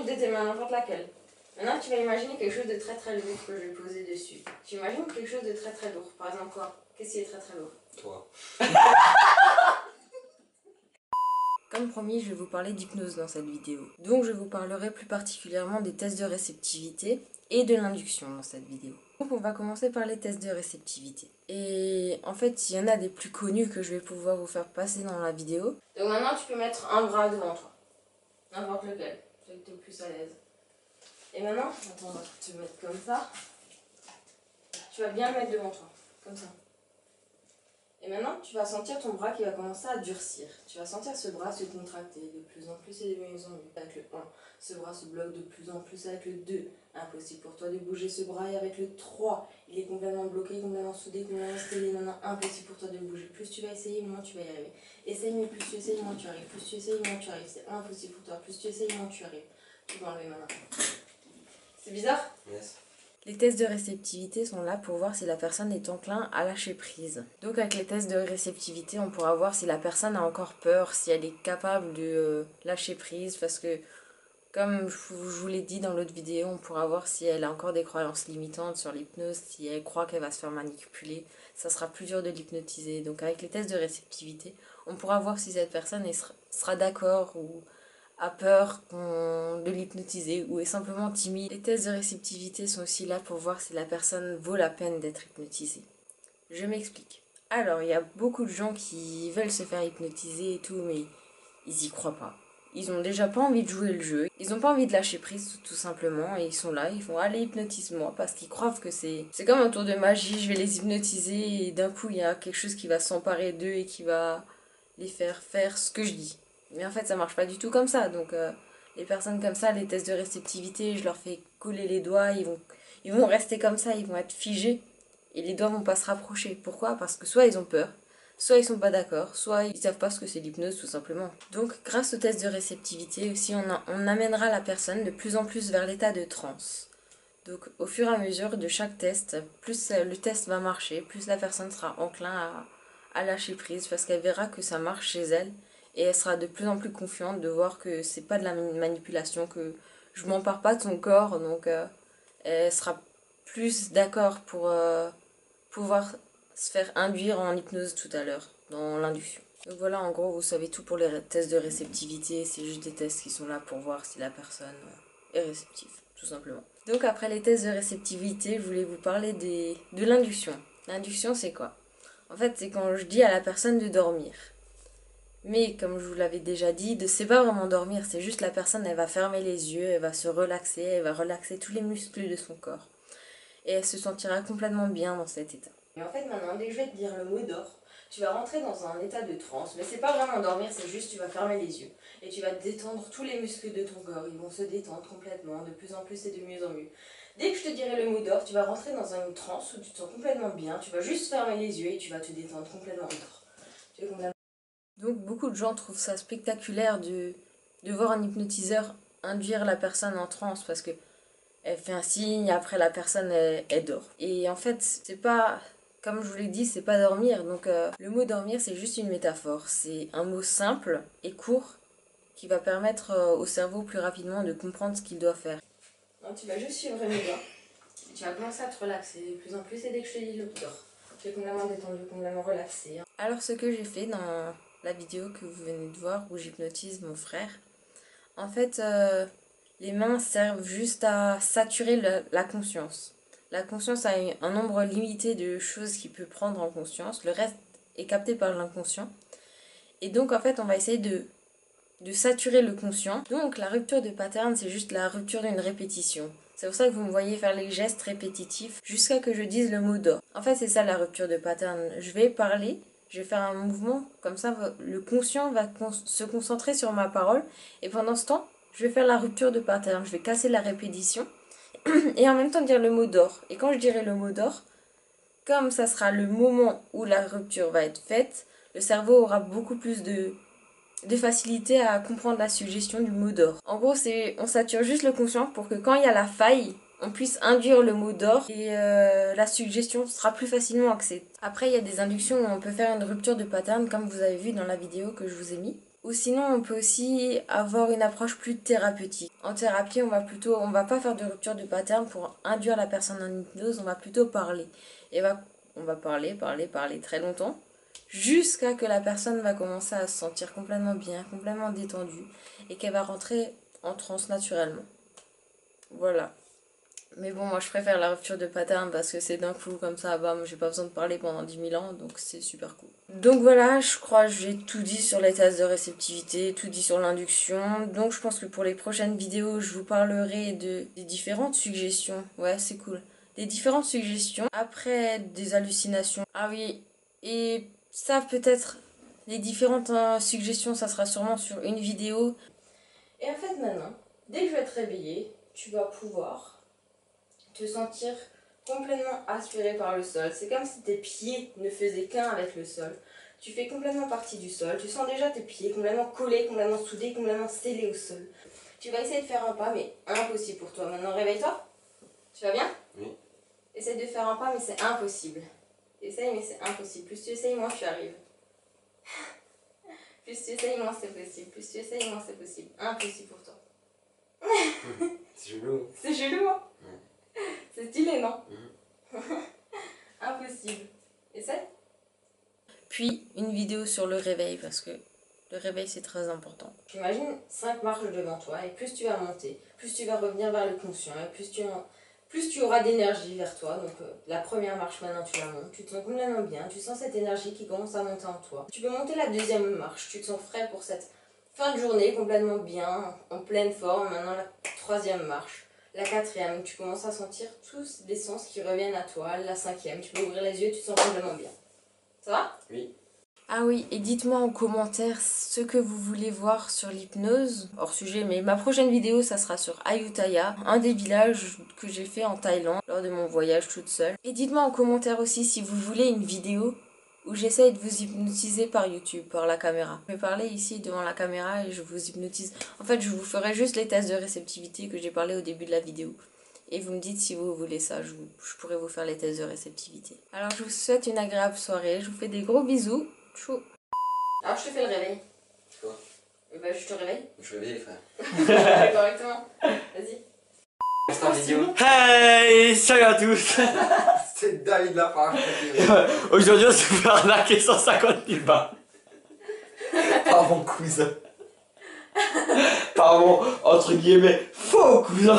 une de tes mains, n'importe laquelle. Maintenant, tu vas imaginer quelque chose de très très lourd que je vais poser dessus. Tu imagines quelque chose de très très lourd. Par exemple quoi? Qu'est-ce qui est très très lourd? Toi. Comme promis, je vais vous parler d'hypnose dans cette vidéo. Donc je vous parlerai plus particulièrement des tests de réceptivité et de l'induction dans cette vidéo. Donc on va commencer par les tests de réceptivité. Et en fait, il y en a des plus connus que je vais pouvoir vous faire passer dans la vidéo. Donc maintenant, tu peux mettre un bras devant toi. N'importe lequel, celui que tu es le plus à l'aise. Et maintenant, attends, on va te mettre comme ça. Tu vas bien le mettre devant toi, comme ça. Et maintenant, tu vas sentir ton bras qui va commencer à durcir. Tu vas sentir ce bras se contracter de plus en plus et de mieux en mieux. Avec le 1, ce bras se bloque de plus en plus avec le 2. Impossible pour toi de bouger ce bras. Et avec le 3, il est complètement bloqué, complètement soudé, complètement scellé. Maintenant, impossible pour toi de bouger. Plus tu vas essayer, moins tu vas y arriver. Essaye, mais plus tu essayes, moins tu arrives. Plus tu essayes, moins tu arrives. C'est impossible pour toi. Plus tu essayes, moins tu arrives. Tu peux enlever maintenant. C'est bizarre? Yes. Les tests de réceptivité sont là pour voir si la personne est enclin à lâcher prise. Donc avec les tests de réceptivité, on pourra voir si la personne a encore peur, si elle est capable de lâcher prise, parce que comme je vous l'ai dit dans l'autre vidéo, on pourra voir si elle a encore des croyances limitantes sur l'hypnose, si elle croit qu'elle va se faire manipuler, ça sera plus dur de l'hypnotiser. Donc avec les tests de réceptivité, on pourra voir si cette personne sera d'accord ou a peur de l'hypnotiser ou est simplement timide. Les tests de réceptivité sont aussi là pour voir si la personne vaut la peine d'être hypnotisée. Je m'explique. Alors, il y a beaucoup de gens qui veulent se faire hypnotiser et tout, mais ils y croient pas. Ils ont déjà pas envie de jouer le jeu, ils ont pas envie de lâcher prise tout simplement, et ils sont là, ils font allez hypnotise-moi parce qu'ils croient que c'est comme un tour de magie, je vais les hypnotiser et d'un coup il y a quelque chose qui va s'emparer d'eux et qui va les faire faire ce que je dis. Mais en fait, ça marche pas du tout comme ça. Donc, les personnes comme ça, les tests de réceptivité, je leur fais coller les doigts, ils vont rester comme ça, ils vont être figés. Et les doigts vont pas se rapprocher. Pourquoi? Parce que soit ils ont peur, soit ils sont pas d'accord, soit ils savent pas ce que c'est l'hypnose tout simplement. Donc, grâce au test de réceptivité aussi, on amènera la personne de plus en plus vers l'état de transe. Donc, au fur et à mesure de chaque test, plus le test va marcher, plus la personne sera enclin à lâcher prise parce qu'elle verra que ça marche chez elle. Et elle sera de plus en plus confiante de voir que c'est pas de la manipulation, que je m'empare pas de son corps, donc elle sera plus d'accord pour pouvoir se faire induire en hypnose tout à l'heure, dans l'induction. Donc voilà, en gros, vous savez tout pour les tests de réceptivité, c'est juste des tests qui sont là pour voir si la personne est réceptive, tout simplement. Donc après les tests de réceptivité, je voulais vous parler de l'induction. L'induction, c'est quoi? En fait, c'est quand je dis à la personne de dormir. Mais comme je vous l'avais déjà dit, c'est pas vraiment dormir, c'est juste la personne, elle va fermer les yeux, elle va se relaxer, elle va relaxer tous les muscles de son corps. Et elle se sentira complètement bien dans cet état. Et en fait maintenant, dès que je vais te dire le mot d'or, tu vas rentrer dans un état de transe. Mais c'est pas vraiment dormir, c'est juste tu vas fermer les yeux. Et tu vas détendre tous les muscles de ton corps, ils vont se détendre complètement, de plus en plus et de mieux en mieux. Dès que je te dirai le mot d'or, tu vas rentrer dans une transe où tu te sens complètement bien, tu vas juste fermer les yeux et tu vas te détendre complètement d'or. Tu es complètement... Donc beaucoup de gens trouvent ça spectaculaire de voir un hypnotiseur induire la personne en transe parce que elle fait un signe, après la personne elle dort. Et en fait, c'est pas, comme je vous l'ai dit, c'est pas dormir. Donc le mot dormir, c'est juste une métaphore. C'est un mot simple et court qui va permettre au cerveau plus rapidement de comprendre ce qu'il doit faire. Donc tu vas juste suivre mes doigts. Tu vas commencer à te relaxer de plus en plus et dès que je te dis le dors, tu es complètement détendu, complètement relaxé. Alors ce que j'ai fait dans la vidéo que vous venez de voir où j'hypnotise mon frère, en fait les mains servent juste à saturer la conscience. La conscience a un nombre limité de choses qu'il peut prendre en conscience, le reste est capté par l'inconscient. Et donc en fait on va essayer de saturer le conscient. Donc la rupture de pattern, c'est juste la rupture d'une répétition. C'est pour ça que vous me voyez faire les gestes répétitifs jusqu'à que je dise le mot d'or. En fait, c'est ça la rupture de pattern. Je vais parler, je vais faire un mouvement, comme ça le conscient va se concentrer sur ma parole. Et pendant ce temps, je vais faire la rupture de pattern. Je vais casser la répétition et en même temps dire le mot d'or. Et quand je dirai le mot d'or, comme ça sera le moment où la rupture va être faite, le cerveau aura beaucoup plus de facilité à comprendre la suggestion du mot d'or. En gros, on sature juste le conscient pour que quand il y a la faille, on puisse induire le mot d'or et la suggestion sera plus facilement accès. Après, il y a des inductions où on peut faire une rupture de pattern comme vous avez vu dans la vidéo que je vous ai mis. Ou sinon, on peut aussi avoir une approche plus thérapeutique. En thérapie, on va pas faire de rupture de pattern pour induire la personne en hypnose, on va plutôt parler. On va parler très longtemps, jusqu'à que la personne va commencer à se sentir complètement bien, complètement détendue, et qu'elle va rentrer en transe naturellement. Voilà. Mais bon, moi je préfère la rupture de pattern parce que c'est d'un coup comme ça, bam, j'ai pas besoin de parler pendant 10 000 ans, donc c'est super cool. Donc voilà, je crois que j'ai tout dit sur les tests de réceptivité, tout dit sur l'induction. Donc je pense que pour les prochaines vidéos, je vous parlerai des différentes suggestions. Ouais, c'est cool. Des différentes suggestions après des hallucinations. Ah oui, et ça peut-être, les différentes suggestions, ça sera sûrement sur une vidéo. Et en fait maintenant, dès que je vais te réveiller, tu vas pouvoir te sentir complètement aspiré par le sol. C'est comme si tes pieds ne faisaient qu'un avec le sol. Tu fais complètement partie du sol. Tu sens déjà tes pieds complètement collés, complètement soudés, complètement scellés au sol. Tu vas essayer de faire un pas, mais impossible pour toi. Maintenant, réveille-toi. Tu vas bien? Oui. Essaye de faire un pas, mais c'est impossible. Essaye, mais c'est impossible. Plus tu essayes, moins tu arrives. Plus tu essayes, moins c'est possible. Plus tu essayes, moins c'est possible. Impossible pour toi. C'est chelou. C'est chelou, hein? Ouais. C'est stylé, non? Impossible. Essaye. Puis une vidéo sur le réveil parce que le réveil c'est très important. Imagine 5 marches devant toi et plus tu vas monter, plus tu vas revenir vers le conscient et plus tu auras d'énergie vers toi. Donc la première marche maintenant tu la montes, tu te sens complètement bien, tu sens cette énergie qui commence à monter en toi. Tu peux monter la deuxième marche, tu te sens frais pour cette fin de journée complètement bien, en pleine forme. Maintenant la troisième marche. La quatrième, tu commences à sentir tous les sens qui reviennent à toi. La cinquième, tu peux ouvrir les yeux, tu te sens complètement bien. Ça va? Oui. Ah oui, et dites-moi en commentaire ce que vous voulez voir sur l'hypnose, hors sujet, mais ma prochaine vidéo, ça sera sur Ayutthaya, un des villages que j'ai fait en Thaïlande lors de mon voyage toute seule. Et dites-moi en commentaire aussi si vous voulez une vidéo où j'essaye de vous hypnotiser par YouTube, par la caméra. Je vais parler ici devant la caméra et je vous hypnotise. En fait, je vous ferai juste les tests de réceptivité que j'ai parlé au début de la vidéo. Et vous me dites si vous voulez ça, je pourrais vous faire les tests de réceptivité. Alors je vous souhaite une agréable soirée, je vous fais des gros bisous. Chou. Alors je te fais le réveil. Quoi? Bah je te réveille. Je réveille les frères. Correctement. Vas-y. C'est en vidéo. Hey, salut à tous. C'est David Lafarge. Aujourd'hui on se fait arnaquer 150 000 balles Par mon cousin. par mon, entre guillemets, faux cousin.